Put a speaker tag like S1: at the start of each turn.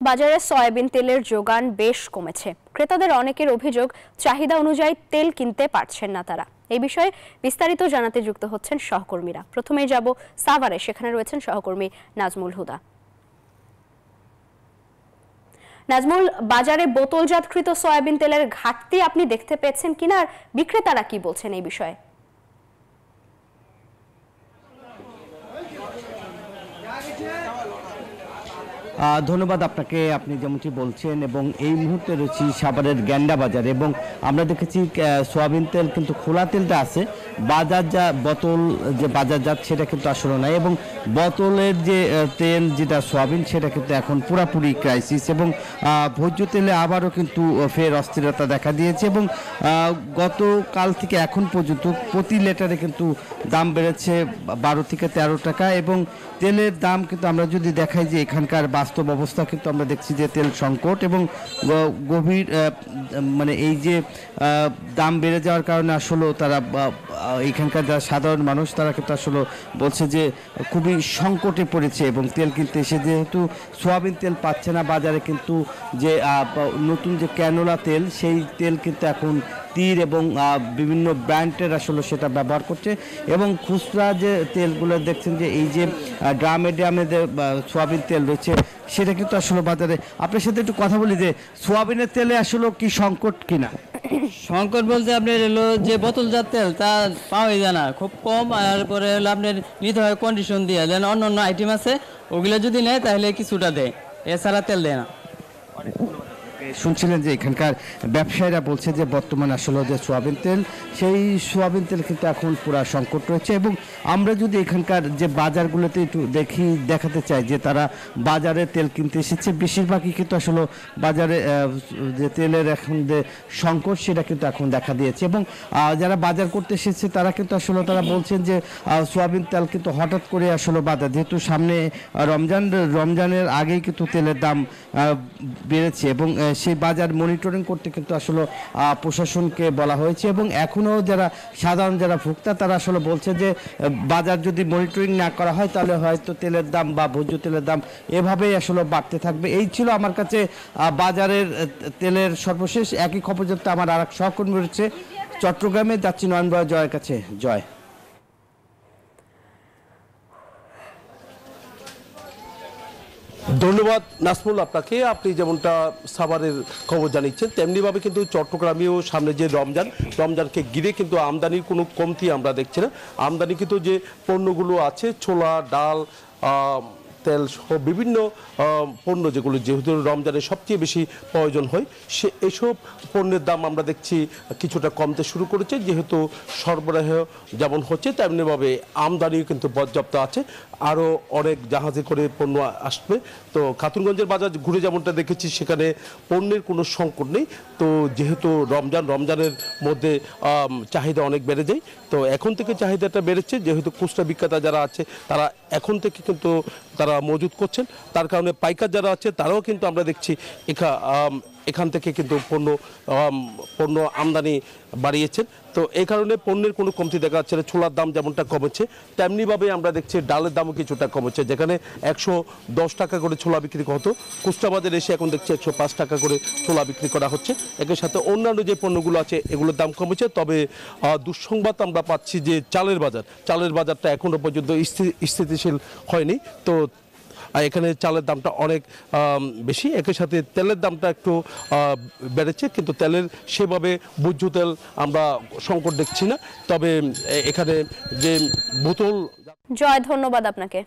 S1: বাজারে সয়াবিন তেলের যোগান বেশ কমেছে। ক্রেতাদের অনেকের অভিযোগ, চাহিদা অনুযায়ী তেল কিনতে পারছেন না তারা। এই বিষয়ে বিস্তারিত জানাতে যুক্ত হচ্ছেন সহকর্মীরা। প্রথমেই যাব সাভারে, সেখানে রয়েছেন সহকর্মী নাজমুল হুদা। নাজমুল, বাজারে বোতলজাতকৃত সয়াবিন তেলের ঘাটতি আপনি দেখতে পেয়েছেন কিনা, আর বিক্রেতারা কি বলছেন এই বিষয়ে?
S2: ধন্যবাদ আপনাকে। আপনি যেমনটি বলছেন, এবং এই মুহূর্তে রয়েছি সাভারের গ্যান্ডা বাজারে, এবং আমরা দেখেছি সোয়াবিন তেল কিন্তু খোলা তেলটা আছে, বোতল যে বাজারজাত সেটা কিন্তু আসলে নাই, এবং বোতলের যে তেল যেটা সোয়াবিন সেটা কিন্তু এখন পুরাপুরি ক্রাইসিস, এবং ভোজ্য তেলে আবারও কিন্তু ফের অস্থিরতা দেখা দিয়েছে, এবং গতকাল থেকে এখন পর্যন্ত প্রতি লিটারে কিন্তু দাম বেড়েছে 12 থেকে 13 টাকা, এবং তেলের দাম কিন্তু আমরা যদি দেখাই যে এখানকার বাস্তব অবস্থা কিন্তু আমরা দেখছি যে তেল সংকট এবং গভীর মানে এই যে দাম বেড়ে যাওয়ার কারণে আসলে তারা এখানকার যারা সাধারণ মানুষ তারা কিন্তু আসলে বলছে যে খুবই সংকটে পড়েছে, এবং তেল কিনতে এসে যেহেতু সোয়াবিন তেল পাচ্ছে না বাজারে, কিন্তু যে নতুন যে ক্যানোলা তেল সেই তেল কিন্তু এখন তীর এবং বিভিন্ন ব্র্যান্ডের আসলে সেটা ব্যবহার করছে, এবং খুচরা যে তেলগুলো দেখছেন যে এই যে ড্রামে যে সোয়াবিন তেল রয়েছে সেটা কিন্তু আসলে বাজারে। আপনার সাথে একটু কথা বলি যে সোয়াবিনের তেলে আসলে কি সংকট কিনা?
S3: সংকট বলতে আপনার হলো যে বোতলজাত তেল তা পাওয়াই যায় না, খুব কম, আর পরে হলো আপনার নিতে হয় কন্ডিশন দিয়ে, যেন অন্য অন্য আইটেম আছে ওগুলো যদি নেয় তাহলে কিছুটা দেয়, এছাড়া তেল দেয় না।
S2: শুনছিলেন যে এখানকার ব্যবসায়ীরা বলছে যে বর্তমানে আসলে যে সোয়াবিন তেল সেই সোয়াবিন তেল কিন্তু এখন পুরো সংকট রয়েছে, এবং আমরা যদি এখানকার যে বাজারগুলোতে একটু দেখাতে চাই যে তারা বাজারে তেল কিনতে এসেছে, বেশিরভাগই কিন্তু আসলে বাজারে যে তেলের এখন যে সংকট সেটা কিন্তু এখন দেখা দিয়েছে, এবং যারা বাজার করতে এসেছে তারা কিন্তু আসলে তারা বলছেন যে সোয়াবিন তেল কিন্তু হঠাৎ করে আসলে বাজার, যেহেতু সামনে রমজানের আগেই কিন্তু তেলের দাম বেড়েছে, এবং সেই বাজার মনিটরিং করতে কিন্তু আসলে প্রশাসনকে বলা হয়েছে, এবং এখনও যারা সাধারণ যারা ভোক্তা তারা আসলে বলছে যে বাজার যদি মনিটরিং না করা হয় তাহলে হয়তো তেলের দাম বা ভোজ্য তেলের দাম এভাবেই আসলে বাড়তে থাকবে। এই ছিল আমার কাছে বাজারের তেলের সর্বশেষ। একই খবর যাতে আমার আর এক সহকর্মী রয়েছে চট্টগ্রামে, যাচ্ছি নয়নবয় জয়ের কাছে। জয়।
S4: ধন্যবাদ নাসমুল আপনাকে। আপনি যেমনটা সাভারের খবর জানিয়েছেন তেমনিভাবে কিন্তু চট্টগ্রামেও সামনে যে রমজানকে ঘিরে কিন্তু আমদানির কোনো কমতি আমরা দেখছি না। আমদানি কিন্তু যে পণ্যগুলো আছে, ছোলা, ডাল, তেল সহ বিভিন্ন পণ্য যেগুলো যেহেতু রমজানের সবচেয়ে বেশি প্রয়োজন হয়, এসব পণ্যের দাম আমরা দেখছি কিছুটা কমতে শুরু করেছে, যেহেতু সরবরাহ যেমন হচ্ছে তেমনিভাবে আমদানিও কিন্তু পর্যাপ্ত আছে, আরও অনেক জাহাজে করে পণ্য আসবে। তো খাতুনগঞ্জের বাজার ঘুরে যেমনটা দেখেছি সেখানে পণ্যের কোনো সংকট নেই। তো যেহেতু রমজানের মধ্যে চাহিদা অনেক বেড়ে যায়, তো এখন থেকে চাহিদাটা বেড়েছে, যেহেতু খুচরা বিক্রেতা যারা আছে তারা এখন থেকে কিন্তু তারা মজুত করছেন, তার কারণে পাইকার যারা আছে তারাও কিন্তু আমরা দেখছি এখান থেকে কিন্তু পণ্য আমদানি বাড়িয়েছেন। তো এই কারণে পণ্যের কোনো কমতি দেখা যাচ্ছে না। ছোলার দাম যেমনটা কমেছে তেমনিভাবে আমরা দেখছি ডালের দামও কিছুটা কমেছে, যেখানে 110 টাকা করে ছোলা বিক্রি হতো, খুচরা বাজারে এসে এখন দেখছি 105 টাকা করে ছোলা বিক্রি করা হচ্ছে। এর সাথে অন্যান্য যে পণ্যগুলো আছে এগুলোর দাম কমেছে। তবে দুঃসংবাদ আমরা পাচ্ছি যে চালের বাজারটা এখনও পর্যন্ত স্থিতিশীল হয়নি। তো এখানে চালের দামটা অনেক বেশি, একই সাথে তেলের দামটা একটু বেড়েছে, কিন্তু তেলের সেভাবে ভোজ্য তেল আমরা সংকট দেখছি না। তবে এখানে যে বোতল।
S1: জয়, ধন্যবাদ আপনাকে।